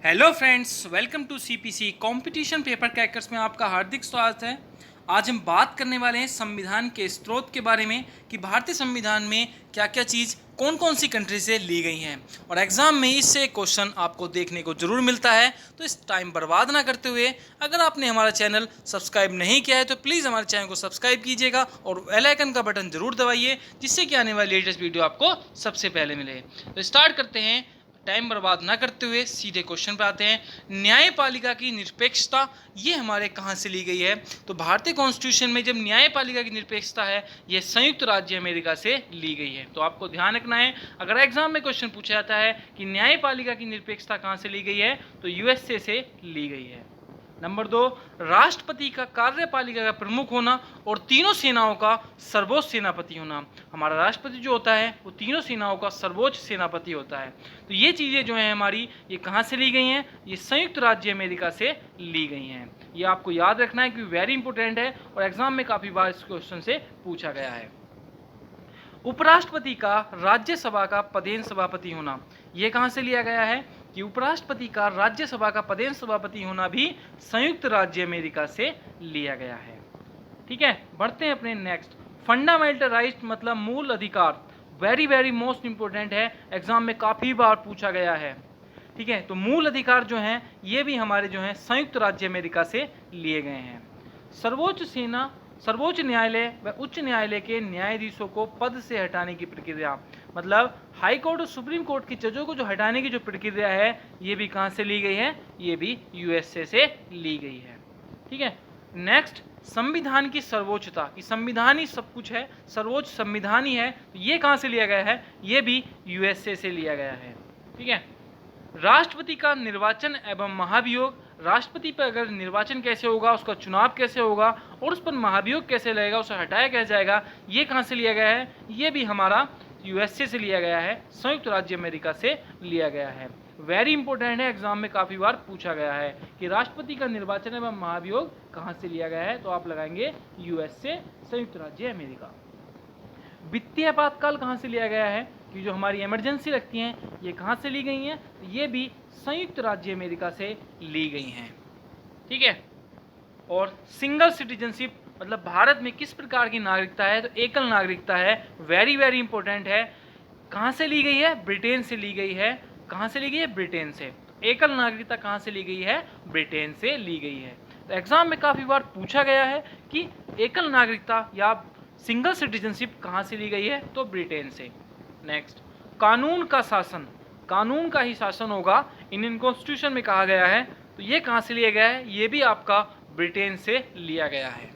Hello friends, welcome to CPC competition paper crackers में आपका हार्दिक स्वागत है। आज हम बात करने वाले हैं संविधान के स्रोत के बारे में कि भारतीय संविधान में क्या क्या चीज़ कौन कौन सी कंट्री से ली गई हैं। और एग्जाम में इससे क्वेश्चन आपको देखने को जरूर मिलता है, तो इस टाइम बर्बाद ना करते हुए अगर आपने हमारा चैनल सब्सक्राइब नहीं किया है तो प्लीज़ हमारे चैनल को सब्सक्राइब कीजिएगा और बेल आइकन का बटन जरूर दबाइए, जिससे कि आने वाली लेटेस्ट वीडियो आपको सबसे पहले मिले। तो स्टार्ट करते हैं टाइम बर्बाद ना करते हुए, सीधे क्वेश्चन पे आते हैं। न्यायपालिका की निरपेक्षता ये हमारे कहाँ से ली गई है? तो भारतीय कॉन्स्टिट्यूशन में जब न्यायपालिका की निरपेक्षता है ये संयुक्त राज्य अमेरिका से ली गई है। तो आपको ध्यान रखना है, अगर एग्जाम में क्वेश्चन पूछा जाता है कि न्यायपालिका की निरपेक्षता कहाँ से ली गई है तो यूएसए से ली गई है। नंबर 2, राष्ट्रपति का कार्यपालिका का प्रमुख होना और तीनों सेनाओं का सर्वोच्च सेनापति होना। हमारा राष्ट्रपति जो होता है वो तीनों सेनाओं का सर्वोच्च सेनापति होता है। तो ये चीज़ें जो हैं हमारी, ये कहाँ से ली गई हैं? ये संयुक्त राज्य अमेरिका से ली गई हैं। ये आपको याद रखना है क्योंकि वेरी इंपॉर्टेंट है और एग्जाम में काफ़ी बार इस क्वेश्चन से पूछा गया है। उपराष्ट्रपति का राज्यसभा का पदेन सभापति होना, ये कहाँ से लिया गया है कि उपराष्ट्रपति का राज्यसभा का पदेन सभापति होना भी संयुक्त राज्य अमेरिका से लिया गया है। ठीक है, बढ़ते हैं अपने नेक्स्ट। फंडामेंटल राइट मतलब मूल अधिकार, वेरी वेरी मोस्ट इंपोर्टेंट है, एग्जाम में काफ़ी बार पूछा गया है। ठीक है, तो मूल अधिकार जो हैं ये भी हमारे जो हैं संयुक्त राज्य अमेरिका से लिए गए हैं। सर्वोच्च न्यायालय व उच्च न्यायालय के न्यायाधीशों को पद से हटाने की प्रक्रिया, मतलब हाई कोर्ट और सुप्रीम कोर्ट की जजों को जो हटाने की जो प्रक्रिया है ये भी कहाँ से ली गई है? ये भी यूएसए से ली गई है। ठीक है, नेक्स्ट, संविधान की सर्वोच्चता, कि संविधान ही सब कुछ है, सर्वोच्च संविधान ही है, तो ये कहाँ से लिया गया है? ये भी यूएसए से लिया गया है। ठीक है, राष्ट्रपति का निर्वाचन एवं महाभियोग, राष्ट्रपति पर अगर निर्वाचन कैसे होगा, उसका चुनाव कैसे होगा और उस पर महाभियोग कैसे लगेगा, उसे हटाया कैसे जाएगा, ये कहाँ से लिया गया है? ये भी हमारा यूएसए से लिया गया है, संयुक्त राज्य अमेरिका से लिया गया है। वेरी इंपॉर्टेंट है, एग्जाम में काफ़ी बार पूछा गया है कि राष्ट्रपति का निर्वाचन एवं महाभियोग कहाँ से लिया गया है, तो आप लगाएंगे यूएसए, संयुक्त राज्य अमेरिका। वित्तीय आपातकाल कहाँ से लिया गया है कि जो हमारी इमरजेंसी लगती हैं ये कहाँ से ली गई हैं? तो ये भी संयुक्त राज्य अमेरिका से ली गई हैं। ठीक है, और सिंगल सिटीजनशिप मतलब भारत में किस प्रकार की नागरिकता है? तो एकल नागरिकता है, वेरी वेरी इंपॉर्टेंट है। कहाँ से ली गई है? ब्रिटेन से ली गई है। कहाँ से ली गई है? ब्रिटेन से। एकल नागरिकता कहाँ से ली गई है? ब्रिटेन से ली गई है। तो एग्जाम में काफ़ी बार पूछा गया है कि एकल नागरिकता या सिंगल सिटीजनशिप कहाँ से ली गई है? तो ब्रिटेन से। नेक्स्ट, कानून का शासन, कानून का ही शासन होगा, इंडियन कॉन्स्टिट्यूशन में कहा गया है, तो ये कहाँ से लिया गया है? ये भी आपका ब्रिटेन से लिया गया है।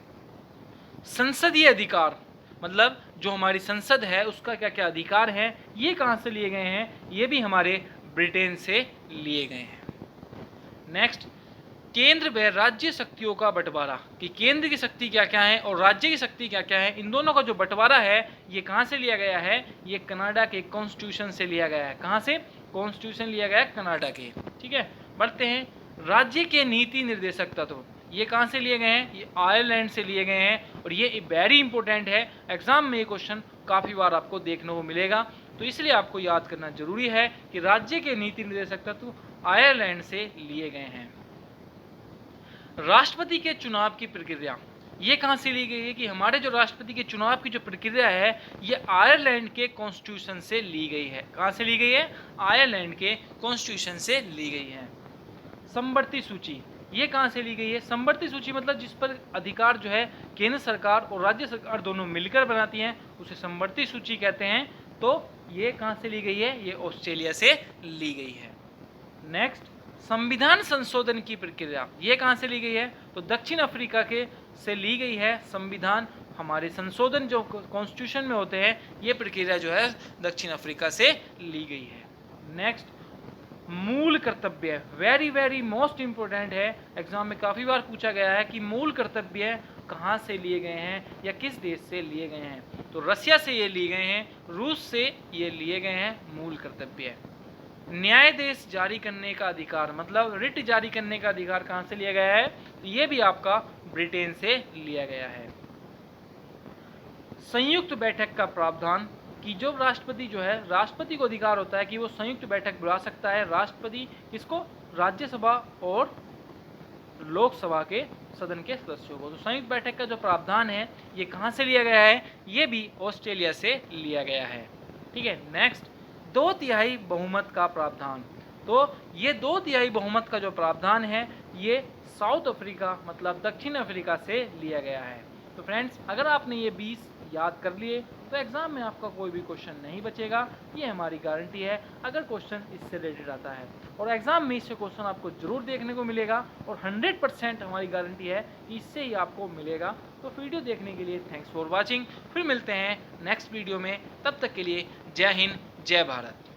संसदीय अधिकार मतलब जो हमारी संसद है उसका क्या क्या अधिकार है, ये कहाँ से लिए गए हैं? ये भी हमारे ब्रिटेन से लिए गए हैं। नेक्स्ट, केंद्र व राज्य शक्तियों का बंटवारा, कि केंद्र की शक्ति क्या क्या है और राज्य की शक्ति क्या क्या है, इन दोनों का जो बंटवारा है ये कहाँ से लिया गया है? ये कनाडा के कॉन्स्टिट्यूशन से लिया गया है। कहाँ से? कॉन्स्टिट्यूशन लिया गया है कनाडा के। ठीक है, बढ़ते हैं। राज्य के नीति निर्देशक तत्व, ये कहाँ से लिए गए हैं? ये आयरलैंड से लिए गए हैं और ये वेरी इंपॉर्टेंट है, एग्जाम में ये क्वेश्चन काफ़ी बार आपको देखने को मिलेगा, तो इसलिए आपको याद करना जरूरी है कि राज्य के नीति निर्देशक तत्व आयरलैंड से लिए गए हैं। राष्ट्रपति के चुनाव की प्रक्रिया, ये कहाँ से ली गई है? कि हमारे जो राष्ट्रपति के चुनाव की जो प्रक्रिया है ये आयरलैंड के कॉन्स्टिट्यूशन से ली गई है। कहाँ से ली गई है? आयरलैंड के कॉन्स्टिट्यूशन से ली गई है। समवर्ती सूची, ये कहाँ से ली गई है? समवर्ती सूची मतलब जिस पर अधिकार जो है केंद्र सरकार और राज्य सरकार दोनों मिलकर बनाती हैं उसे समवर्ती सूची कहते हैं। तो ये कहाँ से ली गई है? ये ऑस्ट्रेलिया से ली गई है। नेक्स्ट, संविधान संशोधन की प्रक्रिया, ये कहाँ से ली गई है? तो दक्षिण अफ्रीका के से ली गई है। संविधान हमारे संशोधन जो कॉन्स्टिट्यूशन में होते हैं ये प्रक्रिया जो है दक्षिण अफ्रीका से ली गई है। नेक्स्ट, मूल कर्तव्य, वेरी वेरी मोस्ट इंपोर्टेंट है, एग्जाम में काफ़ी बार पूछा गया है कि मूल कर्तव्य कहाँ से लिए गए हैं या किस देश से लिए गए हैं? तो रसिया से ये लिए गए हैं, रूस से ये लिए गए हैं मूल कर्तव्य। न्यायादेश जारी करने का अधिकार मतलब रिट जारी करने का अधिकार कहाँ से लिया गया है? तो ये भी आपका ब्रिटेन से लिया गया है। संयुक्त बैठक का प्रावधान, कि जो राष्ट्रपति जो है, राष्ट्रपति को अधिकार होता है कि वो संयुक्त बैठक बुला सकता है। राष्ट्रपति किसको? राज्यसभा और लोकसभा के सदन के सदस्यों को। तो संयुक्त बैठक का जो प्रावधान है ये कहाँ से लिया गया है? ये भी ऑस्ट्रेलिया से लिया गया है। ठीक है, नेक्स्ट, 2/3 बहुमत का प्रावधान। तो ये 2/3 बहुमत का जो प्रावधान है ये साउथ अफ्रीका मतलब दक्षिण अफ्रीका से लिया गया है। तो फ्रेंड्स, अगर आपने ये 20 याद कर लिए तो एग्ज़ाम में आपका कोई भी क्वेश्चन नहीं बचेगा, ये हमारी गारंटी है अगर क्वेश्चन इससे रिलेटेड आता है। और एग्ज़ाम में इससे क्वेश्चन आपको ज़रूर देखने को मिलेगा और 100% हमारी गारंटी है कि इससे ही आपको मिलेगा। तो वीडियो देखने के लिए थैंक्स फॉर वॉचिंग। फिर मिलते हैं नेक्स्ट वीडियो में, तब तक के लिए जय हिंद, जय भारत।